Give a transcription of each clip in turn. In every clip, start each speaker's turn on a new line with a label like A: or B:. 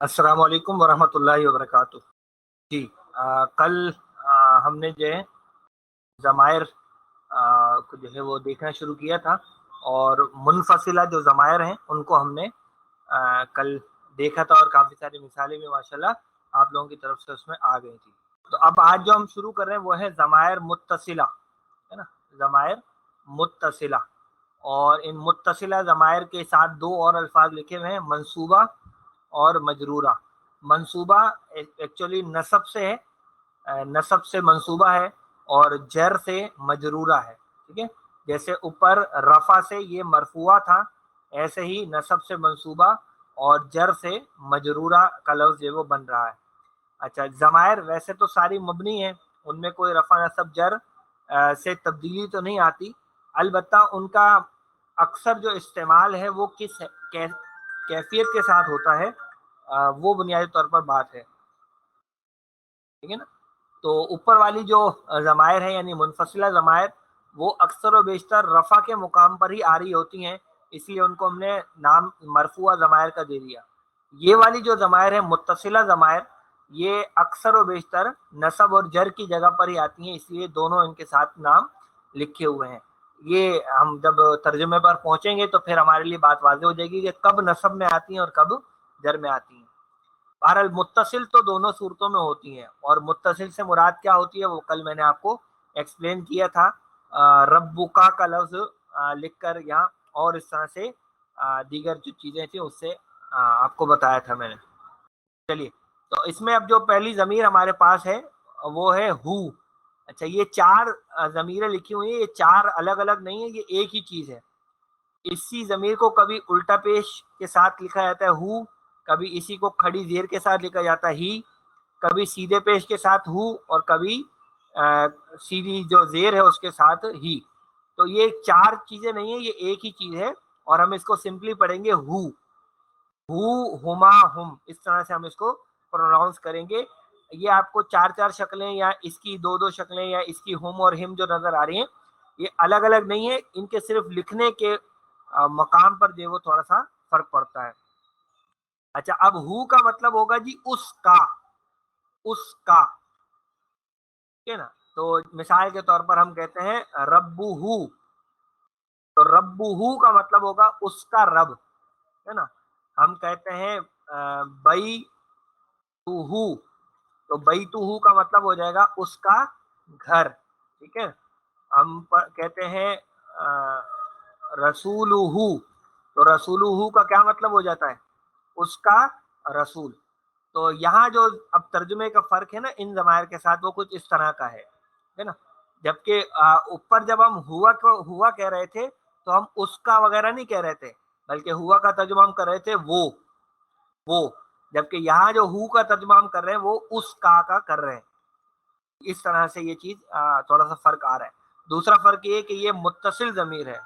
A: السلام علیکم ورحمۃ اللہ وبرکاتہ۔ جی کل ہم نے جو ہے ضمائر کو جو ہے وہ دیکھنا شروع کیا تھا، اور منفصلہ جو ضمائر ہیں ان کو ہم نے کل دیکھا تھا، اور کافی ساری مثالیں بھی ماشاءاللہ آپ لوگوں کی طرف سے اس میں آ گئی تھی۔ تو اب آج جو ہم شروع کر رہے ہیں وہ ہے ضمائر متصلہ، ہے نا، ضمائر متصلہ۔ اور ان متصلہ ضمائر کے ساتھ دو اور الفاظ لکھے ہوئے ہیں، منصوبہ اور مجرورہ۔ منصوبہ ایکچولی نسب سے ہے، نسب سے منصوبہ ہے، اور جر سے مجرورہ ہے، ٹھیک ہے۔ جیسے اوپر رفع سے یہ مرفوعہ تھا، ایسے ہی نسب سے منصوبہ اور جر سے مجرورہ کا لفظ وہ بن رہا ہے۔ اچھا، ضمائر ویسے تو ساری مبنی ہیں، ان میں کوئی رفع نصب جر سے تبدیلی تو نہیں آتی، البتہ ان کا اکثر جو استعمال ہے وہ کس کیفیت کے ساتھ ہوتا ہے، وہ بنیادی طور پر بات ہے، ٹھیک ہے نا۔ تو اوپر والی جو ضمائر ہیں یعنی منفصلہ ضمائر، وہ اکثر و بیشتر رفع کے مقام پر ہی آری ہوتی ہیں، اس لیے ان کو ہم نے نام مرفوع ضمائر کا دے دیا۔ یہ والی جو ضمائر ہیں متصلہ ضمائر، یہ اکثر و بیشتر نصب اور جر کی جگہ پر ہی آتی ہیں، اس لیے دونوں ان کے ساتھ نام لکھے ہوئے ہیں۔ یہ ہم جب ترجمے پر پہنچیں گے تو پھر ہمارے لیے بات واضح ہو جائے گی کہ کب نصب میں آتی ہیں اور کب جر میں آتی ہیں۔ بہرحال متصل تو دونوں صورتوں میں ہوتی ہیں، اور متصل سے مراد کیا ہوتی ہے وہ کل میں نے آپ کو ایکسپلین کیا تھا، ربکا کا لفظ لکھ کر یہاں، اور اس طرح سے دیگر جو چیزیں تھیں اس سے آپ کو بتایا تھا میں نے۔ چلیے، تو اس میں اب جو پہلی ضمیر ہمارے پاس ہے وہ ہے ہو۔ اچھا، یہ چار ضمیریں لکھی ہوئی ہیں، یہ چار الگ الگ نہیں ہیں، یہ ایک ہی چیز ہے۔ اسی ضمیر کو کبھی الٹا پیش کے ساتھ لکھا جاتا ہے ہو، کبھی اسی کو کھڑی زیر کے ساتھ لکھا جاتا ہے ہی، کبھی سیدھے پیش کے ساتھ ہو، اور کبھی سیدھی جو زیر ہے اس کے ساتھ ہی۔ تو یہ چار چیزیں نہیں ہیں، یہ ایک ہی چیز ہے، اور ہم اس کو سمپلی پڑھیں گے ہو، ہما، ہم، اس طرح سے ہم اس کو پروناؤنس کریں گے۔ یہ آپ کو چار چار شکلیں یا اس کی دو دو شکلیں یا اس کی ہم اور ہم جو نظر آ رہی ہیں، یہ الگ الگ نہیں ہے، ان کے صرف لکھنے کے مقام پر جو وہ تھوڑا سا فرق پڑتا ہے۔ اچھا، اب ہو کا مطلب ہوگا جی اس کا، اس کا، ٹھیک ہے نا۔ تو مثال کے طور پر ہم کہتے ہیں ربو ہو، تو ربو ہو کا مطلب ہوگا اس کا رب، ہے نا۔ ہم کہتے ہیں بئی تو ہو، تو بئی تو ہو کا مطلب ہو جائے گا اس کا گھر، ٹھیک ہے۔ ہم کہتے ہیں رسول ہو، تو رسول ہو کا کیا مطلب ہو جاتا ہے اس کا رسول۔ تو یہاں جو اب ترجمے کا فرق ہے نا ان ضمائر کے ساتھ، وہ کچھ اس طرح کا ہے نا۔ جبکہ اوپر جب ہم ہوا کہہ رہے تھے تو ہم اس کا وغیرہ نہیں کہہ رہے تھے، بلکہ ہوا کا ترجمہ ہم کر رہے تھے وہ، جبکہ یہاں جو ہو کا ترجمہ ہم کر رہے ہیں وہ اس کا کر رہے ہیں۔ اس طرح سے یہ چیز تھوڑا سا فرق آ رہا ہے۔ دوسرا فرق یہ کہ یہ متصل ضمیر ہے،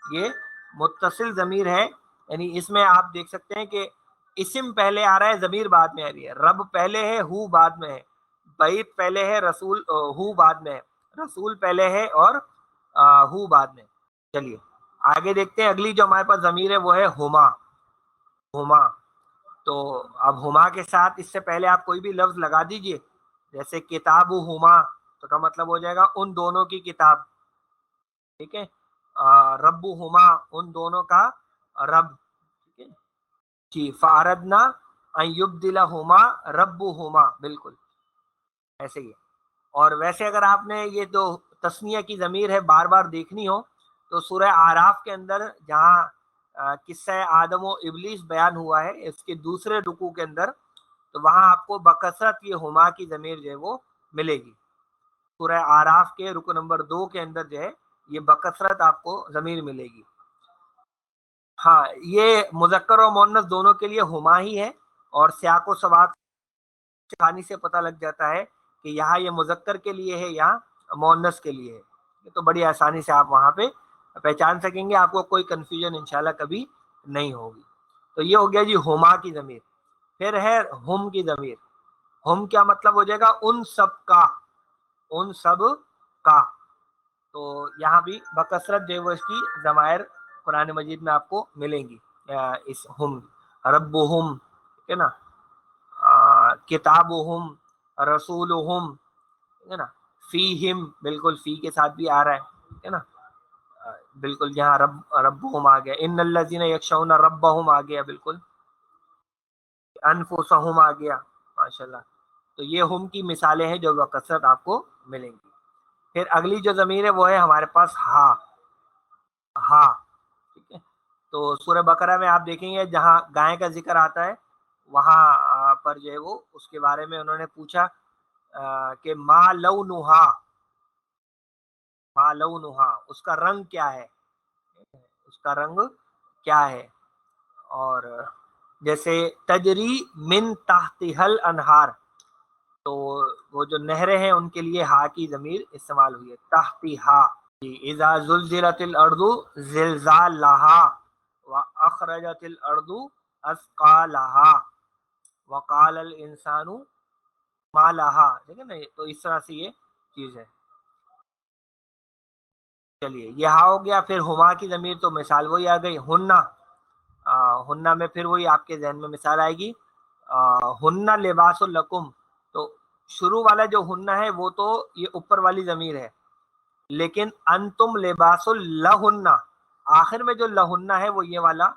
A: یہ متصل ضمیر ہے، یعنی اس میں آپ دیکھ سکتے ہیں کہ اسم پہلے آ رہا ہے، ضمیر بعد میں آ رہی ہے۔ رب پہلے ہے، ہو بعد میں ہے۔ بیت پہلے ہے، رسول ہو بعد میں ہے۔ رسول پہلے ہے اور ہو بعد میں۔ چلیے آگے دیکھتے ہیں، اگلی جو ہمارے پاس ضمیر ہے وہ ہے ہما، ہما۔ تو اب ہما کے ساتھ اس سے پہلے آپ کوئی بھی لفظ لگا دیجئے، جیسے کتاب ہما، تو کا مطلب ہو جائے گا ان دونوں کی کتاب، ٹھیک ہے۔ رب ہما، ان دونوں کا رب، ٹھیک ہے جی۔ فاردنا ان یبدلہما ربہما، بالکل ایسے ہی ہے۔ اور ویسے اگر آپ نے یہ جو تثنیہ کی ضمیر ہے بار بار دیکھنی ہو تو سورہ اعراف کے اندر جہاں قصہ آدم و ابلیس بیان ہوا ہے، اس کے دوسرے رکوع کے اندر، تو وہاں آپ کو بکثرت یہ ہما کی ضمیر جو ہے وہ ملے گی۔ سورہ اعراف کے رکوع نمبر 2 کے اندر جو ہے یہ بکثرت آپ کو ضمیر ملے گی۔ ہاں، یہ مذکر و مؤنث دونوں کے لیے ہما ہی ہے، اور سیاق و سباق آسانی سے پتہ لگ جاتا ہے کہ یہاں یہ مذکر کے لیے ہے یا مؤنث کے لیے ہے، تو بڑی آسانی سے آپ وہاں پہ پہچان سکیں گے، آپ کو کوئی کنفیوژن انشاءاللہ کبھی نہیں ہوگی۔ تو یہ ہو گیا جی ہما کی ضمیر۔ پھر ہے ہم کی ضمیر۔ ہم کیا مطلب ہو جائے گا ان سب کا، ان سب کا۔ تو یہاں بھی بکثرت جو اس کی ضمائر قرآن مجید میں آپ کو ملیں گی، اس ہم، ربہم، ٹھیک ہے نا۔ کتابہم، رسولہم، ٹھیک ہے نا، فیہم بالکل فی کے ساتھ بھی آ رہا ہے، ٹھیک ہے نا، بالکل یہاں ربہم آ گیا، ان الذین یخشون ربہم آ گیا، بالکل انفسہم آ گیا، ماشاءاللہ۔ تو یہ ہم کی مثالیں ہیں جو بکثرت آپ کو ملیں گی۔ پھر اگلی جو ضمیر ہے وہ ہے ہمارے پاس ہا، ہا، ٹھیک ہے۔ تو سورہ بقرہ میں آپ دیکھیں گے جہاں گائے کا ذکر آتا ہے وہاں پر جو ہے وہ اس کے بارے میں انہوں نے پوچھا کہ ما لونہا، ما لونہا، اس کا رنگ کیا ہے، اس کا رنگ کیا ہے۔ اور جیسے تجری من تحتہا الانہار، تو وہ جو نہریں ہیں ان کے لیے ہا کی ضمیر استعمال ہوئی ہے، تحتہا۔ اذا زلزلت الارض زلزالہا واخرجت الارض اثقالہا وقال الانسان ما لہا، ٹھیک ہے نا، تو اس طرح سے یہ چیز ہے۔ چلیے یہ ہا ہو گیا۔ پھر ہما کی ضمیر تو مثال وہی آ گئی، ہننا، ہننا میں پھر وہی آپ کے ذہن میں مثال آئے گی، ہننا لباس لکم، تو شروع والا جو ہننا ہے وہ تو یہ اوپر والی ضمیر ہے، لیکن انتم لباس لہننا، آخر میں جو لہننا ہے وہ یہ والا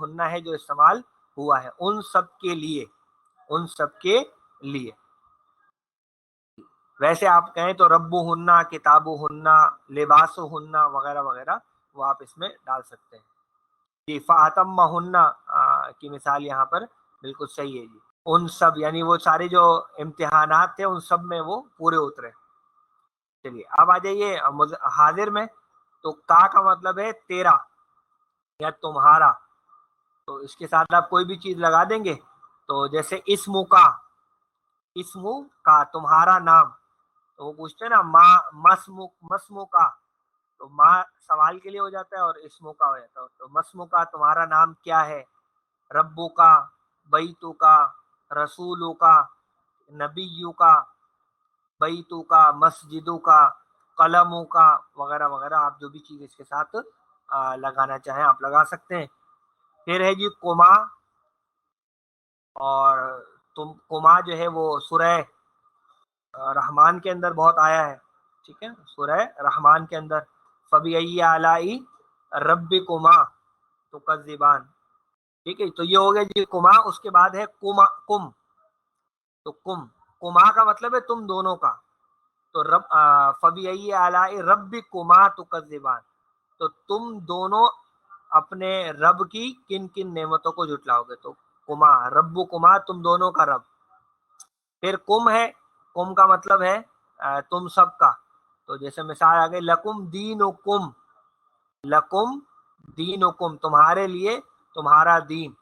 A: ہننا ہے جو استعمال ہوا ہے ان سب کے لیے، ان سب کے لیے۔ ویسے آپ کہیں تو ربو ہننا، کتابو ہننا، لباسو ہننا وغیرہ وغیرہ وہ آپ اس میں ڈال سکتے ہیں جی۔ فاطمہ ہننا کی مثال یہاں پر بالکل صحیح ہے جی، ان سب، یعنی وہ سارے جو امتحانات تھے ان سب میں وہ پورے اترے۔ چلیے اب آ جائیے حاضر میں، تو کا مطلب ہے تیرا یا تمہارا، تو اس کے ساتھ آپ کوئی بھی چیز لگا دیں گے، تو جیسے اسمو کا، اسمو کا تمہارا نام، تو وہ پوچھتے ہیں نا مسمو کا، تو ماں سوال کے لیے ہو جاتا ہے اور اسمو کا ہو جاتا ہے، تو مسمو کا تمہارا نام کیا ہے، ربو کا، بیتو کا، رسولو کا، نبیو کا، بیتو کا، مسجدو کا، قلموں کا وغیرہ وغیرہ، آپ جو بھی چیز اس کے ساتھ لگانا چاہیں آپ لگا سکتے ہیں۔ پھر ہے جی کما، اور تم کما جو ہے وہ سورہ رحمان کے اندر بہت آیا ہے، ٹھیک ہے، سورہ رحمان کے اندر فبأي آلاء ربكما تكذبان، ٹھیک ہے، تو یہ ہو گیا جی کما۔ اس کے بعد ہے کم، تو کما کا مطلب ہے تم دونوں کا، تو رب فبأي آلاء ربكما تكذبان، تو تم دونوں اپنے رب کی کن کن نعمتوں کو جھٹلاؤ گے، تو کما، ربکما تم دونوں کا رب۔ پھر کم ہے، کم کا مطلب ہے تم سب کا، تو جیسے مثال آ گئی لکم دینکم، لکم دینکم تمہارے لیے تمہارا دین،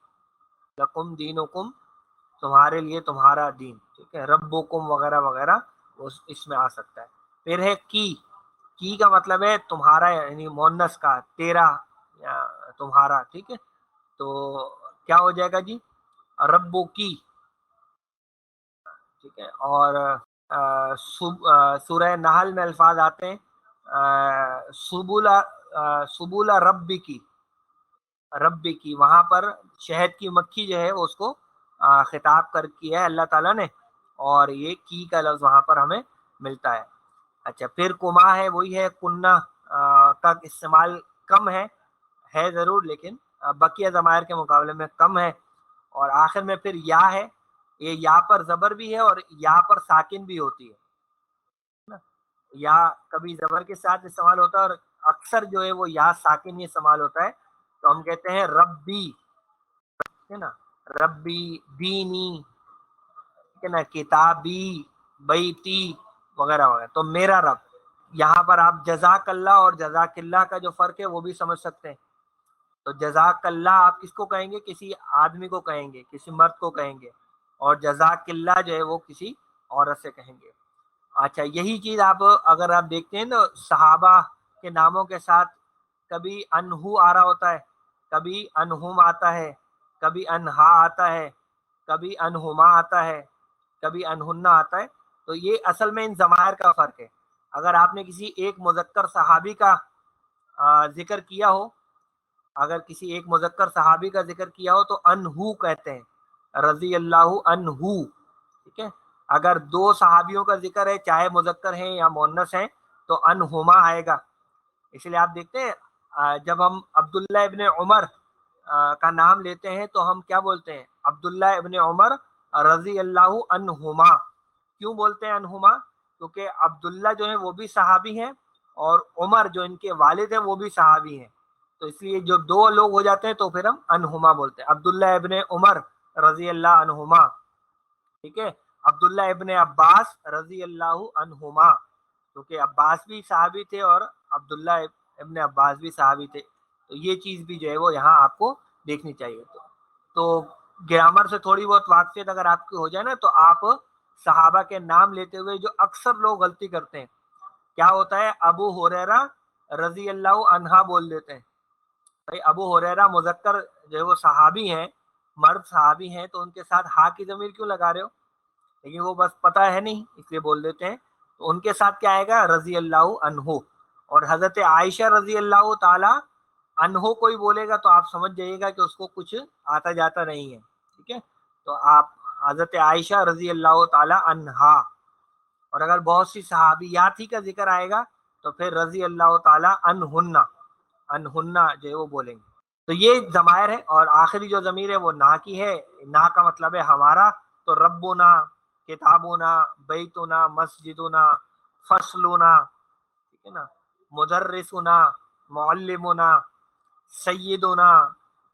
A: لکم دینکم تمہارے لیے تمہارا دین، ٹھیک ہے، ربکم وغیرہ وغیرہ اس میں آ سکتا ہے۔ پھر ہے کی کا مطلب ہے تمہارا، یعنی مؤنث کا، تیرا یا تمہارا، ٹھیک ہے، تو کیا ہو جائے گا جی ربو کی، ٹھیک ہے۔ اور سورہ نحل میں الفاظ آتے ہیں سبولا ربی کی، وہاں پر شہد کی مکھی جو ہے اس کو خطاب کر کیا ہے اللہ تعالیٰ نے، اور یہ کی کا لفظ وہاں پر ہمیں ملتا ہے۔ اچھا پھر کما ہے، وہی ہے کنہ کا استعمال کم ہے ضرور، لیکن بقیہ ضمائر کے مقابلے میں کم ہے۔ اور آخر میں پھر یا ہے، یہ یا پر زبر بھی ہے اور یا پر ساکن بھی ہوتی ہے، یا کبھی زبر کے ساتھ استعمال ہوتا ہے اور اکثر جو ہے وہ یا ساکن ہی استعمال ہوتا ہے، تو ہم کہتے ہیں ربی، ہے نا، ربی، دینی، ٹھیک ہے نا، کتابی، بیتی وغیرہ وغیرہ، تو میرا رب۔ یہاں پر آپ جزاک اللہ اور جزاک اللہ کا جو فرق ہے وہ بھی سمجھ سکتے ہیں، تو جزاک اللہ آپ کس کو کہیں گے، کسی آدمی کو کہیں گے، کسی مرد کو کہیں گے، اور جزاک اللہ جو ہے وہ کسی عورت سے کہیں گے۔ اچھا یہی چیز اگر آپ دیکھتے ہیں تو صحابہ کے ناموں کے ساتھ کبھی انہو آ رہا ہوتا ہے، کبھی انہم آتا ہے، کبھی انہا آتا ہے، کبھی انہما آتا ہے، کبھی انہنہ آتا ہے، تو یہ اصل میں ان ضمائر کا فرق ہے۔ اگر آپ نے کسی ایک مذکر صحابی کا ذکر کیا ہو، اگر کسی ایک مذکر صحابی کا ذکر کیا ہو تو انہو کہتے ہیں، رضی اللہ عنہ، ٹھیک ہے. اگر دو صحابیوں کا ذکر ہے چاہے مذکر ہیں یا مؤنث ہیں تو انہما آئے گا. اس لیے آپ دیکھتے ہیں جب ہم عبداللہ ابن عمر کا نام لیتے ہیں تو ہم کیا بولتے ہیں؟ عبداللہ ابن عمر رضی اللہ عنہما. کیوں بولتے ہیں عنہما؟ کیونکہ عبداللہ جو ہیں وہ بھی صحابی ہیں اور عمر جو ان کے والد ہیں وہ بھی صحابی ہیں. تو اس لیے جو دو لوگ ہو جاتے ہیں تو پھر ہم عنہما بولتے ہیں. عبداللہ ابن عمر رضی اللہ عنہما. ٹھیک ہے. عبداللہ ابن عباس رضی اللہ عنہما، کیونکہ عباس بھی صحابی تھے اور عبداللہ ابن عباس بھی صحابی تھے. تو یہ چیز بھی جو ہے وہ یہاں آپ کو دیکھنی چاہیے. تو گرامر سے تھوڑی بہت واقفیت اگر آپ کی ہو جائے نا تو آپ صحابہ کے نام لیتے ہوئے جو اکثر لوگ غلطی کرتے ہیں کیا ہوتا ہے، ابو ہریرہ رضی اللہ عنہ بول دیتے ہیں. بھائی ابو ہریرہ مذکر جو ہے وہ صحابی ہیں، مرد صحابی ہیں، تو ان کے ساتھ ہا کی ضمیر کیوں لگا رہے ہو؟ لیکن وہ بس پتہ ہے نہیں اس لیے بول دیتے ہیں. تو ان کے ساتھ کیا آئے گا؟ رضی اللہ عنہ. اور حضرت عائشہ رضی اللہ تعالی عنہ کوئی بولے گا تو آپ سمجھ جائیے گا کہ اس کو کچھ آتا جاتا نہیں ہے. ٹھیک ہے. تو آپ حضرت عائشہ رضی اللہ تعالی عنہا. اور اگر بہت سی صحابیات ہی کا ذکر آئے گا تو پھر رضی اللہ تعالی عنہن، انہنہ جو ہے وہ بولیں گے. تو یہ ضمائر ہے. اور آخری جو ضمیر ہے وہ نا کی ہے. نا کا مطلب ہے ہمارا. تو ربنا، کتابنا، بیتنا، مسجدنا، فصلنا، ٹھیک ہے نا، مدرسنا، معلمنا، سیدنا،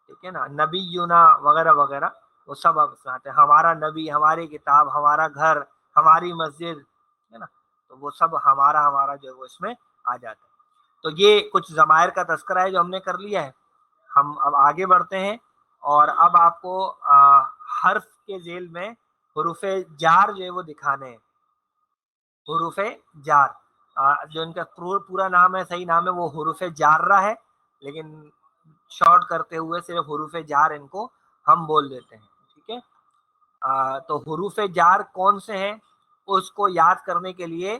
A: ٹھیک ہے نا، نبینا وغیرہ وغیرہ، وہ سب اب آتے ہیں. ہمارا نبی، ہماری کتاب، ہمارا گھر، ہماری مسجد، ہے نا. تو وہ سب ہمارا ہمارا جو ہے وہ اس میں آ جاتا ہے. تو یہ کچھ ضمائر کا تذکرہ ہے جو ہم نے کر لیا ہے. ہم اب آگے بڑھتے ہیں اور اب آپ کو حرف کے ذیل میں حروف جار جو ہے وہ دکھانے ہیں. حروف جار جو ان کا پورا نام ہے، صحیح نام ہے، وہ حروف جارہ ہے، لیکن شارٹ کرتے ہوئے صرف حروف جار ان کو ہم بول دیتے ہیں. ٹھیک ہے. تو حروف جار کون سے ہیں اس کو یاد کرنے کے لیے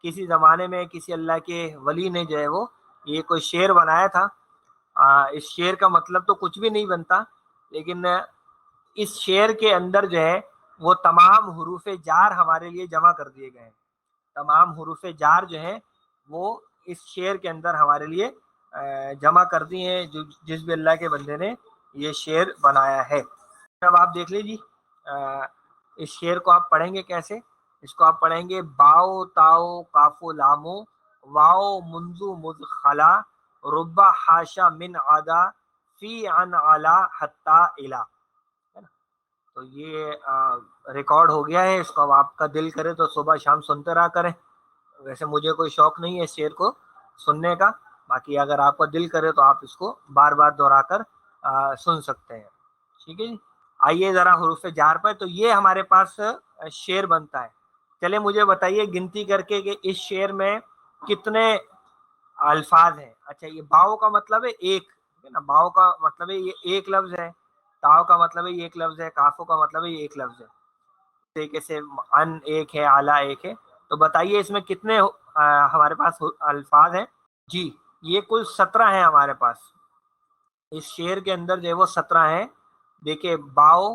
A: کسی زمانے میں کسی اللہ کے ولی نے جو ہے وہ یہ کوئی شعر بنایا تھا. اس شعر کا مطلب تو کچھ بھی نہیں بنتا، لیکن اس شعر کے اندر جو ہے وہ تمام حروف جار ہمارے لیے جمع کر دیے گئے ہیں. تمام حروف جار جو ہیں وہ اس شعر کے اندر ہمارے لیے جمع کر دی ہیں جس بھی اللہ کے بندے نے یہ شعر بنایا ہے. اب آپ دیکھ لیجیے اس شعر کو آپ پڑھیں گے کیسے. اس کو آپ پڑھیں گے باؤ تاؤ کافو لامو واؤ منزو مدخلا ربا حاشا من عدا فی عن علا حتی الا. تو یہ ریکارڈ ہو گیا ہے. اس کو اب آپ کا دل کرے تو صبح شام سنتے رہا کریں. ویسے مجھے کوئی شوق نہیں ہے اس شعر کو سننے کا، باقی اگر آپ کا دل کرے تو آپ اس کو بار بار دہرا کر سن سکتے ہیں. ٹھیک ہے جی. آئیے ذرا حروف جار پر. تو یہ ہمارے پاس شعر بنتا ہے. چلے مجھے بتائیے گنتی کر کے کہ اس شعر میں کتنے الفاظ ہیں. اچھا، یہ باؤ کا مطلب ہے ایک، نا، باؤ کا مطلب ہے یہ ایک لفظ ہے. تاؤ کا مطلب ہے یہ ایک لفظ ہے. کافو کا مطلب ہے یہ ایک لفظ ہے. طریقے سے ان ایک ہے، اعلیٰ ایک ہے. تو بتائیے اس میں کتنے ہمارے پاس الفاظ ہیں. جی یہ کل 17 ہیں ہمارے پاس. اس شعر کے اندر جو ہے وہ 17 ہیں. دیکھیں باؤ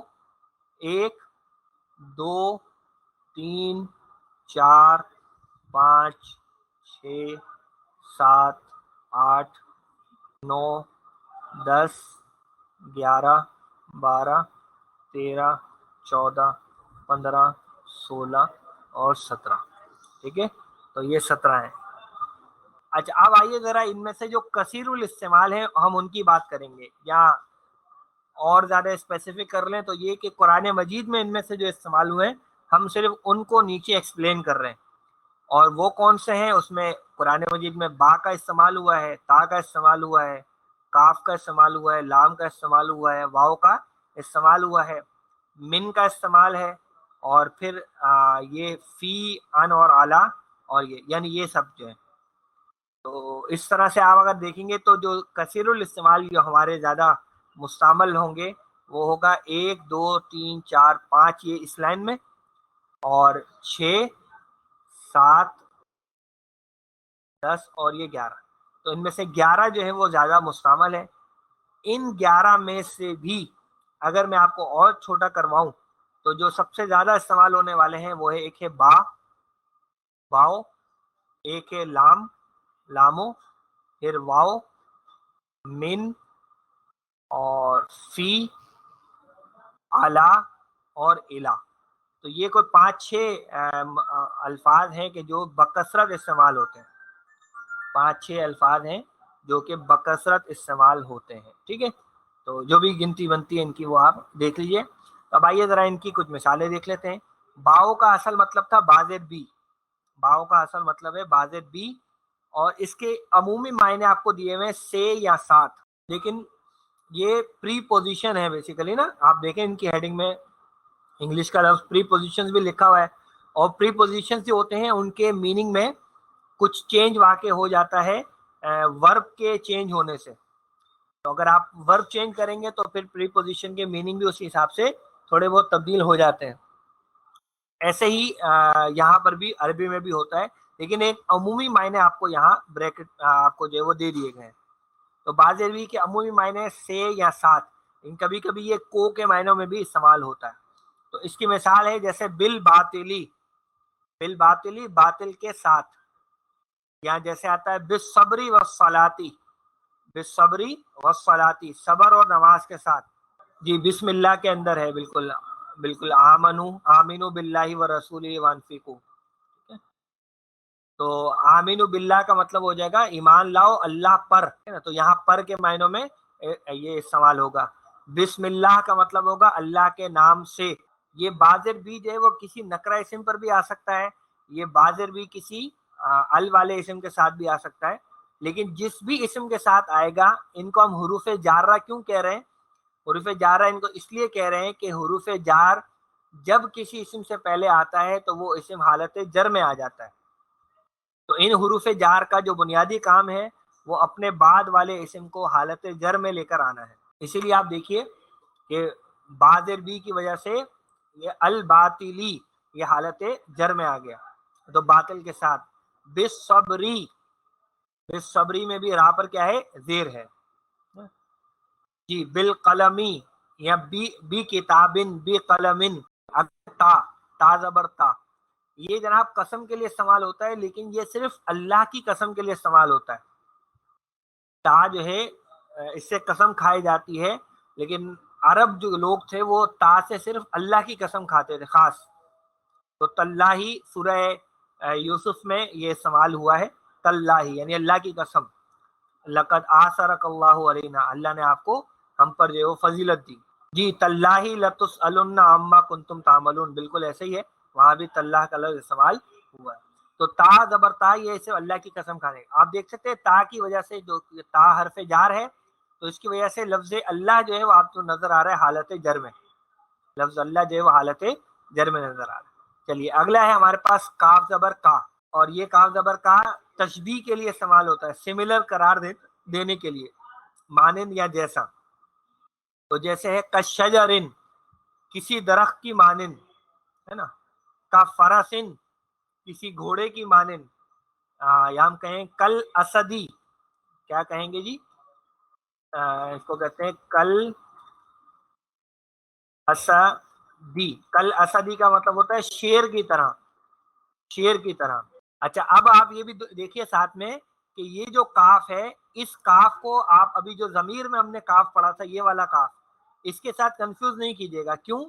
A: 1 2 3 4 5 6 7 8 9 10 11 12 13 14 15 16 اور 17. ٹھیک ہے. تو یہ 17 ہیں. اچھا اب آئیے ذرا ان میں سے جو کثیر الاستعمال ہیں ہم ان کی بات کریں گے، یا اور زیادہ اسپیسیفک کر لیں تو یہ کہ قرآن مجید میں ان میں سے جو استعمال ہوئے ہیں ہم صرف ان کو نیچے ایکسپلین کر رہے ہیں. اور وہ کون سے ہیں؟ اس میں قرآن مجید میں با کا استعمال ہوا ہے، تا کا استعمال ہوا ہے، کاف کا استعمال ہوا ہے، لام کا استعمال ہوا ہے، واو کا استعمال ہوا ہے، من کا استعمال ہے، اور پھر یہ فی، ان اور اعلیٰ، اور یہ یعنی یہ سب جو ہیں. تو اس طرح سے آپ اگر دیکھیں گے تو جو کثیر الاستعمال جو ہمارے زیادہ مستعمل ہوں گے وہ ہوگا 1 2 3 4 5 یہ اس لائن میں، اور 6 7 10 اور یہ 11. تو ان میں سے 11 جو ہے وہ زیادہ مستعمل ہے. ان 11 میں سے بھی اگر میں آپ کو اور چھوٹا کرواؤں تو جو سب سے زیادہ استعمال ہونے والے ہیں وہ ہے، ایک ہے با، باؤ، ایک ہے لام، لامو، پھر واؤ، من، اور فی، اعلی اور الا۔ تو یہ کوئی 5-6 الفاظ ہیں کہ جو بکثرت استعمال ہوتے ہیں، 5-6 الفاظ ہیں جو کہ بکثرت استعمال ہوتے ہیں، ٹھیک ہے۔ تو جو بھی گنتی بنتی ہے ان کی وہ آپ دیکھ لیجئے۔ اب آئیے ذرا ان کی کچھ مثالیں دیکھ لیتے ہیں۔ باؤ کا اصل مطلب تھا بازر بی، باؤ کا اصل مطلب ہے بازر بی، اور اس کے عمومی معنی آپ کو دیے ہوئے سے یا ساتھ، لیکن یہ پری پوزیشن ہے بیسیکلی نا۔ آپ دیکھیں ان کی ہیڈنگ میں انگلش کا لفظ پری پوزیشن بھی لکھا ہوا ہے، اور پری پوزیشن جو ہوتے ہیں ان کے میننگ میں کچھ چینج واقع ہو جاتا ہے ورب کے چینج ہونے سے۔ تو اگر آپ ورب چینج کریں گے تو پھر پری پوزیشن کے میننگ بھی اسی حساب سے تھوڑے بہت تبدیل ہو جاتے ہیں۔ ایسے ہی یہاں پر بھی عربی میں بھی ہوتا ہے، لیکن ایک عمومی معنی آپ کو یہاں بریکٹ آپ کو جو ہے وہ دے دیے گئے ہیں۔ تو بعض عربی کے عمومی معنی سے یا ساتھ، کبھی کبھی یہ کو کے معنوں میں بھی استعمال ہوتا ہے۔ تو اس کی مثال ہے جیسے بالباطلی، بالباطلی باطل کے ساتھ، یا جیسے آتا ہے بالصبری والصلاتی، بالصبری والصلاتی صبر اور نماز کے ساتھ۔ جی بسم اللہ کے اندر ہے، بالکل بالکل، آمنو باللہ ورسولہ وانفقوا۔ تو آمین باللہ کا مطلب ہو جائے گا ایمان لاؤ اللہ پر، تو یہاں پر کے معنوں میں یہ استعمال ہوگا۔ بسم اللہ کا مطلب ہوگا اللہ کے نام سے۔ یہ بازر بھی جو ہے وہ کسی نکرہ اسم پر بھی آ سکتا ہے، یہ بازر بھی کسی ال والے اسم کے ساتھ بھی آ سکتا ہے، لیکن جس بھی اسم کے ساتھ آئے گا ان کو ہم حروف جارہ کیوں کہہ رہے ہیں؟ حروف جارہ ان کو اس لیے کہہ رہے ہیں کہ حروف جار جب کسی اسم سے پہلے آتا ہے تو وہ اسم حالت جر میں آ جاتا ہے۔ تو ان حروف جار کا جو بنیادی کام ہے وہ اپنے بعد والے اسم کو حالت جر میں لے کر آنا ہے۔ اسی لیے آپ دیکھیے کہ بازر بی کی وجہ سے یہ الباطلی یہ حالت جر میں آ گیا، تو باطل کے ساتھ۔ بالصبری، بالصبری میں بھی راہ پر کیا ہے؟ زیر ہے۔ جی بالقلمی یا بی کتابن، بی قلمن، تا زبر تا، یہ جناب قسم کے لیے استعمال ہوتا ہے، لیکن یہ صرف اللہ کی قسم کے لیے استعمال ہوتا ہے۔ تا جو ہے اس سے قسم کھائی جاتی ہے، لیکن عرب جو لوگ تھے وہ تا سے صرف اللہ کی قسم کھاتے تھے خاص۔ تو تاللہ سورہ یوسف میں یہ استعمال ہوا ہے، تاللہ یعنی اللہ کی قسم۔ لقد آثرک اللہ علینا، اللہ نے آپ کو ہم پر جو فضیلت دی۔ جی تاللہ لتسألن عما کنتم تعملون، بالکل ایسے ہی ہے، وہاں بھی تاللہ کا لفظ استعمال ہوا ہے۔ تو تا زبر تا یہ اسے اللہ کی قسم کھانے، آپ دیکھ سکتے ہیں تا کی وجہ سے، جو تا حرف جار ہے تو اس کی وجہ سے لفظ اللہ جو ہے وہ آپ کو نظر آ رہا ہے حالت جر میں، لفظ اللہ جو ہے وہ حالت جر میں نظر آ رہا ہے۔ چلیے اگلا ہے ہمارے پاس کاف زبر کا، اور یہ کاف زبر کا تشبیہ کے لیے استعمال ہوتا ہے، سملر قرار دینے کے لیے، مانند یا جیسا۔ تو جیسے ہے کشجرن، کسی درخت کی مانند، ہے نا، کا فرسن، کسی گھوڑے کی مانند، یا ہم کہیں کل اسدی، کیا کہیں گے جی؟ اس کو کہتے ہیں کل اسدی، کل اسدی کا مطلب ہوتا ہے شیر کی طرح، شیر کی طرح۔ اچھا اب آپ یہ بھی دیکھیے ساتھ میں کہ یہ جو کاف ہے، اس کاف کو آپ ابھی جو ضمیر میں ہم نے کاف پڑھا تھا، یہ والا کاف، اس کے ساتھ کنفیوز نہیں کیجیے گا۔ کیوں؟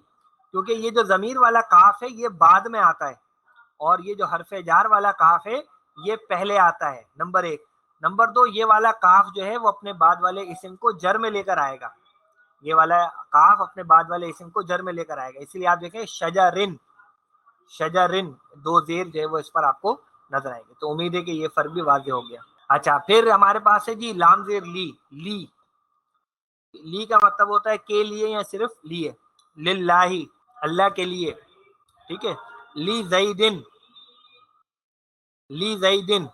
A: کیونکہ یہ جو ضمیر والا کاف ہے یہ بعد میں آتا ہے، اور یہ جو حرف جار والا کاف ہے یہ پہلے آتا ہے، نمبر 1۔ نمبر 2، یہ والا کاف جو ہے وہ اپنے بعد والے اسم کو جر میں لے کر آئے گا، یہ والا کاف اپنے بعد والے اسم کو جر میں لے کر آئے گا۔ اس لیے آپ دیکھیں شجرن، شجرن، 2 زیر جو ہے وہ اس پر آپ کو نظر آئے گی۔ تو امید ہے کہ یہ فرق بھی واضح ہو گیا۔ اچھا پھر ہمارے پاس ہے جی لام زیر لی، لی، لی کا مطلب ہوتا ہے کے لیے یا صرف لیے، للہ، اللہ کے لیے، ٹھیک ہے۔ لی زیدن، لی زیدن،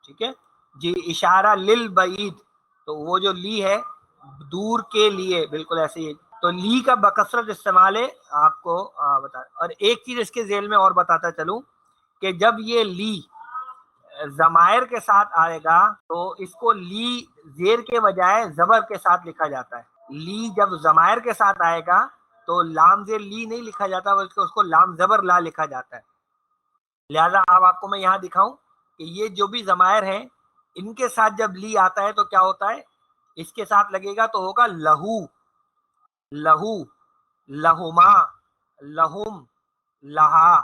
A: ٹھیک ہے جی۔ اشارہ للبعید، تو وہ جو لی ہے دور کے لیے، بالکل ایسے ہی۔ تو لی کا بکثرت استعمال ہے، آپ کو بتا۔ اور ایک چیز اس کے ذیل میں اور بتاتا چلوں کہ جب یہ لی ضمائر کے ساتھ آئے گا تو اس کو لی زیر کے بجائے زبر کے ساتھ لکھا جاتا ہے۔ لی جب ضمائر کے ساتھ آئے گا تو لام زیر لی نہیں لکھا جاتا بلکہ اس کو لام زبر لا لکھا جاتا ہے. لہذا اب آپ کو میں یہاں دکھاؤں کہ یہ جو بھی ضمائر ہیں ان کے ساتھ جب لی آتا ہے تو کیا ہوتا ہے, اس کے ساتھ لگے گا تو ہوگا لہو, لہو, لہما, لہم, لہا,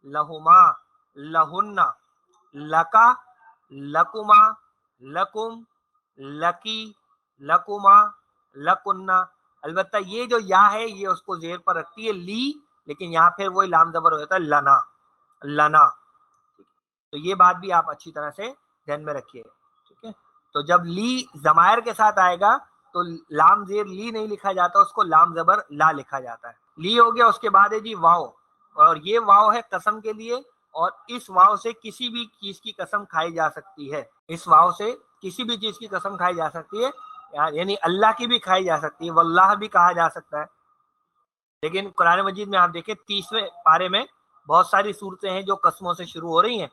A: لہما, لہن, لکا, لکما, لکم, لکی, لکما, لکنہ. البتہ یہ جو یا ہے یہ اس کو زیر پر رکھتی ہے لی, لیکن یہاں پھر وہی لام زبر ہو جاتا ہے لنا, لنا. تو یہ بات بھی آپ اچھی طرح سے ذہن میں رکھیے. ٹھیک ہے, تو جب لی ضمائر کے ساتھ آئے گا تو لام زیر لی نہیں لکھا جاتا, اس کو لام زبر لا لکھا جاتا ہے. لی ہو گیا. اس کے بعد ہے جی واو, اور یہ واو ہے قسم کے لیے, اور اس واو سے کسی بھی چیز کی قسم کھائی جا سکتی ہے. اس واو سے کسی بھی چیز کی قسم کھائی جا سکتی ہے, یعنی اللہ کی بھی کھائی جا سکتی ہے, واللہ بھی کہا جا سکتا ہے. لیکن قرآن مجید میں آپ دیکھیں 30ویں پارے میں بہت ساری صورتیں ہیں جو قسموں سے شروع ہو رہی ہیں,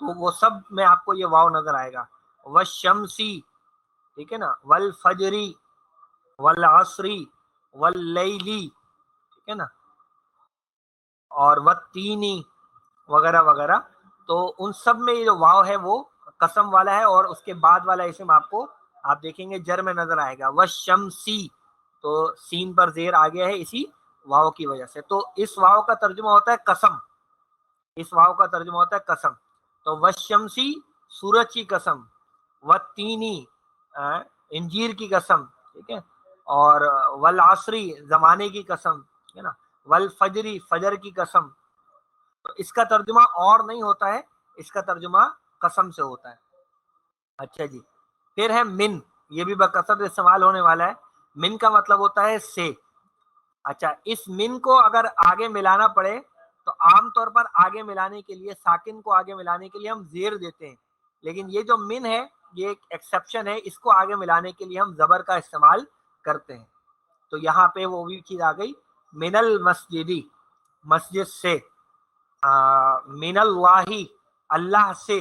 A: تو وہ سب میں آپ کو یہ واو نظر آئے گا. والشمسی, ٹھیک ہے نا, والفجری, والعصری, واللیلی, ٹھیک ہے نا, اور والتینی وغیرہ وغیرہ. تو ان سب میں یہ جو واو ہے وہ قسم والا ہے, اور اس کے بعد والا اسم آپ کو آپ دیکھیں گے جر میں نظر آئے گا. والشمسی, تو سین پر زیر آ گیا ہے اسی واو کی وجہ سے. تو اس واو کا ترجمہ ہوتا ہے قسم, اس واو کا ترجمہ ہوتا ہے قسم. تو والشمسی سورج کی قسم, والتینی انجیر کی قسم, ٹھیک ہے, اور والعصری زمانے کی قسم, ٹھیک ہے نا, والفجری فجر کی قسم. تو اس کا ترجمہ اور نہیں ہوتا ہے, اس کا ترجمہ قسم سے ہوتا ہے. اچھا جی, پھر ہے من, یہ بھی بکثرت استعمال ہونے والا ہے. من کا مطلب ہوتا ہے سے. اچھا, اس من کو اگر آگے ملانا پڑے تو عام طور پر آگے ملانے کے لیے, ساکن کو آگے ملانے کے لیے ہم زیر دیتے ہیں, لیکن یہ جو من ہے یہ ایک ایکسیپشن ہے, اس کو آگے ملانے کے لیے ہم زبر کا استعمال کرتے ہیں. تو یہاں پہ وہ بھی چیز آ گئی, من المسجدی مسجد سے, من اللہ اللہ سے,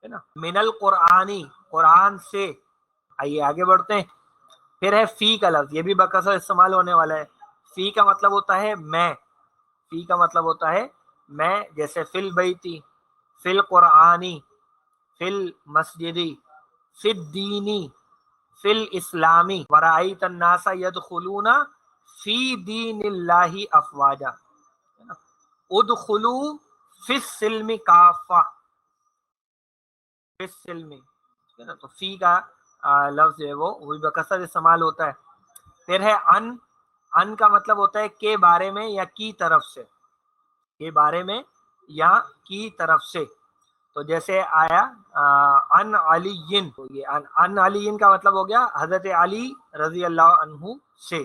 A: ہے نا, من القرآنی قرآن سے. آئیے آگے بڑھتے ہیں. پھر ہے فی کا لفظ, یہ بھی بکثرت استعمال ہونے والا ہے. فی کا مطلب ہوتا ہے میں, فی کا مطلب ہوتا ہے میں, جیسے فی البیتی, فی القرآنی, فی المسجدی, فی الدینی, فی الاسلامی, ورأیت الناس یدخلون فی دین اللہ افواجا, ادخلوا فی السلم کافہ, فی السلم, تو فی کا لفظ ہے وہ بھی بکثرت استعمال ہوتا ہے. پھر ہے ان, ان کا مطلب ہوتا ہے کے بارے میں یا کی طرف سے, کے بارے میں یا کی طرف سے. تو جیسے آیا ان علی, تو یہ ان علی کا مطلب ہو گیا حضرت علی رضی اللہ عنہ سے,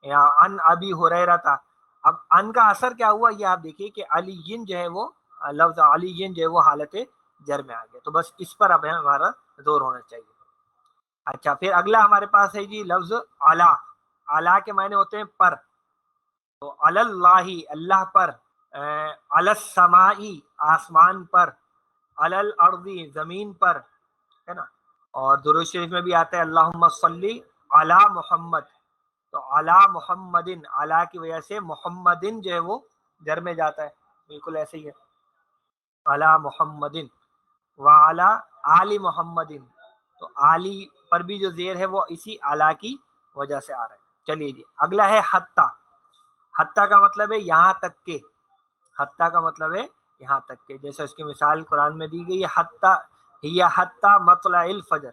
A: یا ان ابی ہریرہ تھا. اب ان کا اثر کیا ہوا یہ آپ دیکھیے کہ علی جو ہے وہ لفظ علی جو ہے وہ حالت جر میں آ گیا. تو بس اس پر اب ہمارا دور ہونا چاہیے. اچھا, پھر اگلا ہمارے پاس ہے جی لفظ علا. علا کے معنی ہوتے ہیں پر, تو علی اللہ اللہ پر, علی السماء آسمان پر, علی الارض زمین پر, ہے نا. اور درود شریف میں بھی آتا ہے اللہم صلی علی محمد, تو علی محمدن, علی کی وجہ سے محمدن جو ہے وہ جر میں جاتا ہے, بالکل ایسے ہی ہے, علی محمدن وعلی آل محمدن. تو آلی پر بھی جو زیر ہے وہ اسی علی کی وجہ سے آ رہا ہے. چلیے جی, اگلا ہے حتی. حتی کا مطلب ہے یہاں تک کے, حتی کا مطلب ہے یہاں تک کے, جیسے اس کی مثال قرآن میں دی گئی ہے حتی ہی حتی مطلع الفجر.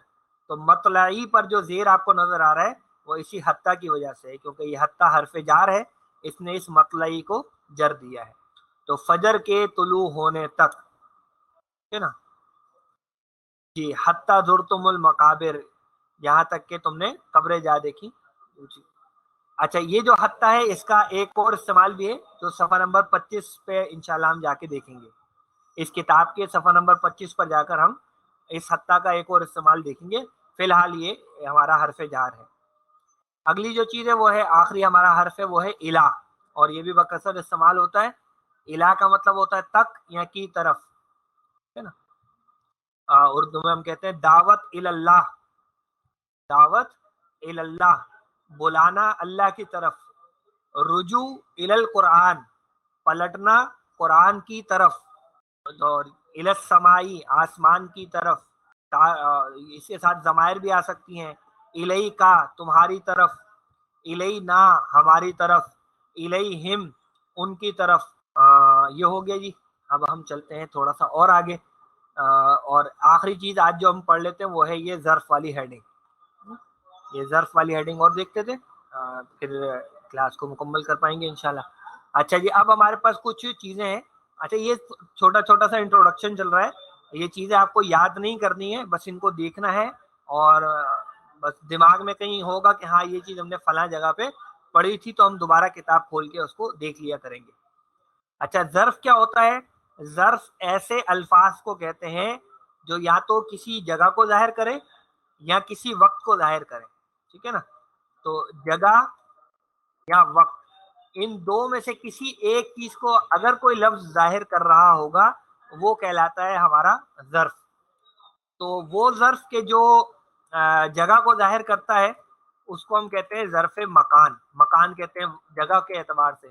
A: تو مطلعی پر جو زیر آپ کو نظر آ رہا ہے وہ اسی حتی کی وجہ سے ہے, کیونکہ یہ حتی حرف جار ہے, اس نے اس مطلعی کو جر دیا ہے. تو فجر کے طلوع ہونے تک, ہے نا جی, حتی زرتم المقابر, یہاں تک کہ تم نے قبریں جا دیکھی. اچھا, یہ جو حتی ہے اس کا ایک اور استعمال بھی ہے جو صفحہ نمبر 25 پہ انشاءاللہ ہم جا کے دیکھیں گے. اس کتاب کے صفحہ نمبر 25 پر جا کر ہم اس حتی کا ایک اور استعمال دیکھیں گے. فی الحال یہ ہمارا حرف جار ہے. اگلی جو چیز ہے وہ ہے آخری ہمارا حرف ہے, وہ ہے الہ, اور یہ بھی بکثرت استعمال ہوتا ہے. الہ کا مطلب ہوتا ہے تک یا کی طرف, ہے نا. اردو میں ہم کہتے ہیں دعوت اللہ, دعوت اللہ, بلانا اللہ کی طرف, رجوع الل قرآن، پلٹنا قرآن کی طرف، اور السمائی آسمان کی طرف، اس کے ساتھ ضمائر بھی آ سکتی ہیں، الی کا تمہاری طرف، الی نا ہماری طرف، الیہم ان کی طرف۔ یہ ہو گیا جی۔ اب ہم چلتے ہیں تھوڑا سا اور آگے، اور آخری چیز آج جو ہم پڑھ لیتے ہیں وہ ہے یہ ظرف والی ہیڈنگ، یہ ظرف والی ہیڈنگ اور دیکھتے تھے، پھر کلاس کو مکمل کر پائیں گے انشاءاللہ۔ اچھا جی، اب ہمارے پاس کچھ چیزیں ہیں۔ اچھا، یہ چھوٹا چھوٹا سا انٹروڈکشن چل رہا ہے، یہ چیزیں آپ کو یاد نہیں کرنی ہے، بس ان کو دیکھنا ہے، اور بس دماغ میں کہیں ہوگا کہ ہاں یہ چیز ہم نے فلاں جگہ پہ پڑھی تھی، تو ہم دوبارہ کتاب کھول کے اس کو دیکھ لیا کریں گے۔ اچھا، ظرف کیا ہوتا ہے؟ ظرف ایسے الفاظ کو کہتے ہیں جو یا تو کسی جگہ کو ظاہر کرے یا کسی وقت کو ظاہر کرے، ٹھیک ہے نا؟ تو جگہ یا وقت، ان دو میں سے کسی ایک چیز کو اگر کوئی لفظ ظاہر کر رہا ہوگا وہ کہلاتا ہے ہمارا ظرف۔ تو وہ ظرف کے جو جگہ کو ظاہر کرتا ہے اس کو ہم کہتے ہیں ظرف مکان، مکان کہتے ہیں جگہ کے اعتبار سے،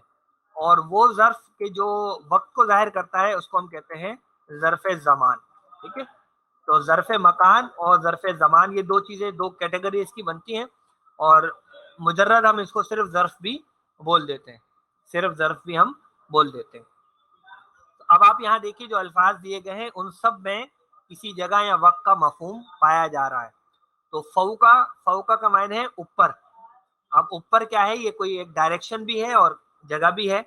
A: اور وہ ظرف کے جو وقت کو ظاہر کرتا ہے اس کو ہم کہتے ہیں ظرف زمان، ٹھیک ہے؟ تو ظرف مکان اور ظرف زمان، یہ دو چیزیں، دو کیٹیگری اس کی بنتی ہیں، اور مجرد ہم اس کو صرف ظرف بھی بول دیتے ہیں، صرف ظرف بھی ہم بول دیتے ہیں۔ اب آپ یہاں دیکھیے جو الفاظ دیے گئے ہیں ان سب میں کسی جگہ یا وقت کا مفہوم پایا جا رہا ہے۔ تو فوقا، فوقا کا معنی ہے اوپر۔ اب اوپر کیا ہے؟ یہ کوئی ایک ڈائریکشن بھی ہے اور جگہ بھی ہے۔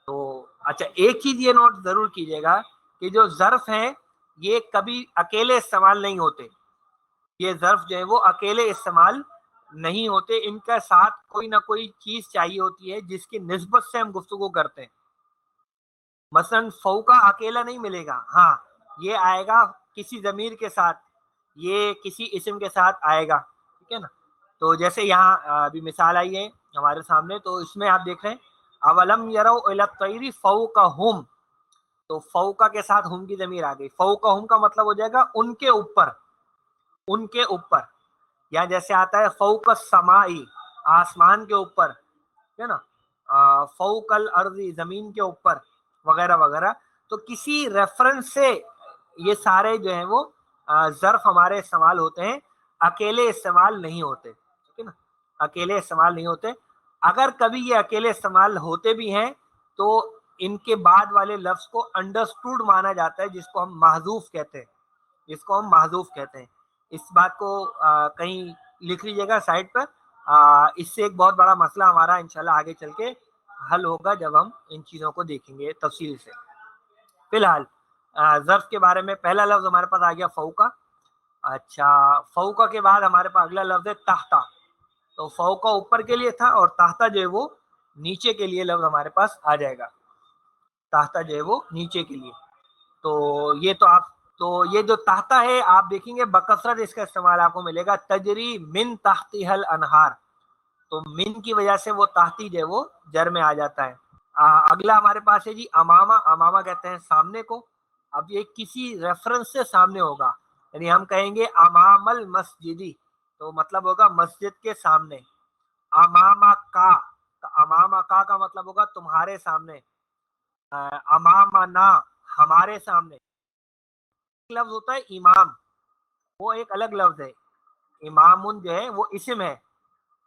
A: تو اچھا، ایک چیز یہ نوٹ ضرور کیجئے گا کہ جو ظرف ہیں یہ کبھی اکیلے استعمال نہیں ہوتے، یہ ظرف جو ہے وہ اکیلے استعمال نہیں ہوتے، ان کا ساتھ کوئی نہ کوئی چیز چاہیے ہوتی ہے جس کی نسبت سے ہم گفتگو کرتے ہیں۔ مثلا فوقا اکیلا نہیں ملے گا، ہاں یہ آئے گا کسی ضمیر کے ساتھ، یہ کسی اسم کے ساتھ آئے گا، ٹھیک ہے نا؟ تو جیسے یہاں ابھی مثال آئی ہے ہمارے سامنے، تو اس میں آپ دیکھ رہے ہیں اولم یروا الی الطیر فوقہم، تو فوقا کے ساتھ ہم کی ضمیر آ گئی، فوقہم کا مطلب ہو جائے گا ان کے اوپر، ان کے اوپر، یا جیسے آتا ہے فوق السمائی آسمان کے اوپر، ہے نا؟ فوق الارض زمین کے اوپر، وغیرہ وغیرہ۔ تو کسی ریفرنس سے یہ سارے جو ہیں وہ ظرف ہمارے استعمال ہوتے ہیں، اکیلے استعمال نہیں ہوتے، ٹھیک ہے نا؟ اکیلے استعمال نہیں ہوتے۔ اگر کبھی یہ اکیلے استعمال ہوتے بھی ہیں تو ان کے بعد والے لفظ کو انڈرسٹوڈ مانا جاتا ہے، جس کو ہم محذوف کہتے ہیں، جس کو ہم محذوف کہتے ہیں۔ اس بات کو کہیں لکھ لیجیے گا سائٹ پر، اس سے ایک بہت بڑا مسئلہ ہمارا انشاءاللہ آگے چل کے حل ہوگا جب ہم ان چیزوں کو دیکھیں گے تفصیل سے۔ فی الحال ظرف کے بارے میں پہلا لفظ ہمارے پاس آ گیا فوقا۔ اچھا، فوقا کے بعد ہمارے پاس اگلا لفظ ہے تحتا۔ تو فوقا اوپر کے لیے تھا اور تحتا جو ہے وہ نیچے کے لیے لفظ ہمارے پاس آ جائے گا، تحتا جو ہے وہ نیچے کے لیے۔ تو یہ تو آپ، تو یہ جو تحتا ہے آپ دیکھیں گے بکثرت اس کا استعمال آپ کو ملے گا، تجری من تحتها الانہار، تو من کی وجہ سے وہ تحتی جو ہے وہ جر میں آ جاتا ہے۔ اگلا ہمارے پاس ہے جی امامہ، امامہ کہتے ہیں سامنے کو۔ اب یہ کسی ریفرنس سے سامنے ہوگا، یعنی ہم کہیں گے امام المسجدی، تو مطلب ہوگا مسجد کے سامنے۔ امامہ کا، امامہ کا مطلب ہوگا تمہارے سامنے۔ امامنا ہمارے سامنے۔ لفظ ہوتا ہے امام، وہ ایک الگ لفظ ہے۔ امام جو ہے وہ اسم ہے،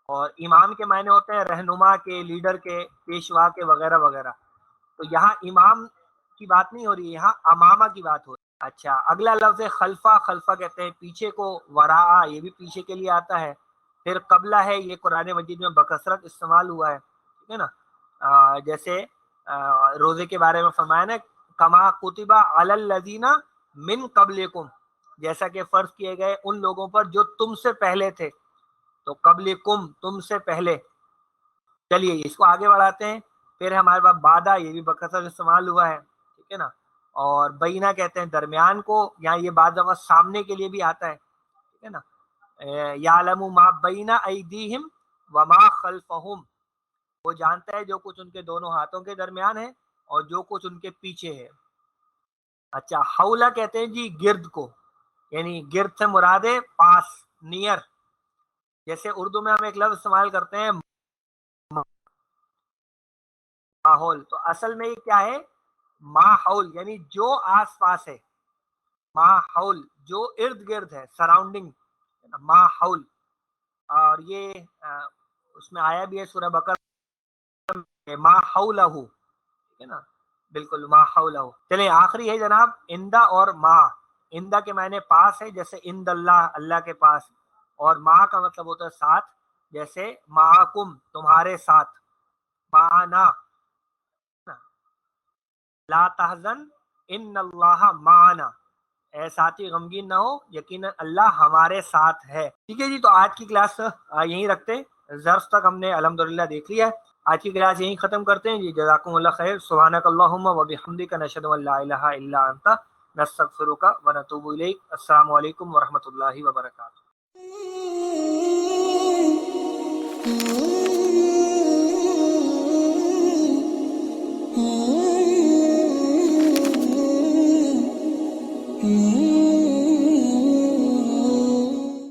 A: اور امام کے معنی ہوتے ہیں رہنما کے، لیڈر کے، پیشوا کے، وغیرہ وغیرہ۔ تو یہاں امام کی بات نہیں ہو رہی ہے، یہاں امامہ کی بات ہو رہی ہے۔ اچھا، اگلا لفظ ہے خلفہ، خلفہ کہتے ہیں پیچھے کو، وراء یہ بھی پیچھے کے لیے آتا ہے۔ پھر قبلہ ہے، یہ قرآن مجید میں بکثرت استعمال ہوا ہے، ٹھیک ہے نا؟ جیسے روزے کے بارے میں فرمایا نا کما کتب علی الذین من قبلکم، جیسا کہ فرض کیے گئے ان لوگوں پر جو تم سے پہلے تھے، تو قبلکم تم سے پہلے۔ چلیے اس کو آگے بڑھاتے ہیں۔ پھر ہمارے پاس بادہ، یہ بھی بکثرت استعمال ہوا ہے، ٹھیک ہے نا؟ اور بینہ کہتے ہیں درمیان کو، یا یہ بعض دفعہ سامنے کے لیے بھی آتا ہے، ٹھیک ہے نا؟ یعلم ما بین ایدیہم وما خلفہم، وہ جانتا ہے جو کچھ ان کے دونوں ہاتھوں کے درمیان ہے اور جو کچھ ان کے پیچھے ہے۔ اچھا، حولہ کہتے ہیں جی گرد کو، یعنی گرد سے مراد ہے پاس، نیئر۔ جیسے اردو میں ہم ایک لفظ استعمال کرتے ہیں ماحول، تو اصل میں یہ کیا ہے؟ ماحول یعنی جو آس پاس ہے، ماحول جو ارد گرد ہے، سراؤنڈنگ، ماحول. اور یہ اس میں آیا بھی ہے سورہ بقرہ میں ما حولہ، ٹھیک ہے نا، بالکل ما حولہ. چلیں آخری ہے جناب اندہ اور ما. اندہ کے معنی پاس ہے، جیسے اند اللہ، اللہ کے پاس. اور ما کا مطلب ہوتا ہے ساتھ، جیسے معکم، تمہارے ساتھ. معنا، لا تحزن ان اللہ معنا، اے ساتھی غمگین نہ ہو، یقیناً اللہ ہمارے ساتھ ہے. ٹھیک ہے جی، تو آج کی کلاس یہیں رکھتے ہیں. ظرف تک ہم نے الحمدللہ دیکھ لیا ہے. آج کی کلاس یہیں ختم کرتے ہیں جی. جزاکم اللہ خیر. سبحانک اللہم و بحمدک، نشہد ان لا الہ الا انت، نستغفرک و نتوب الیک. السلام علیکم ورحمۃ اللہ وبرکاتہ.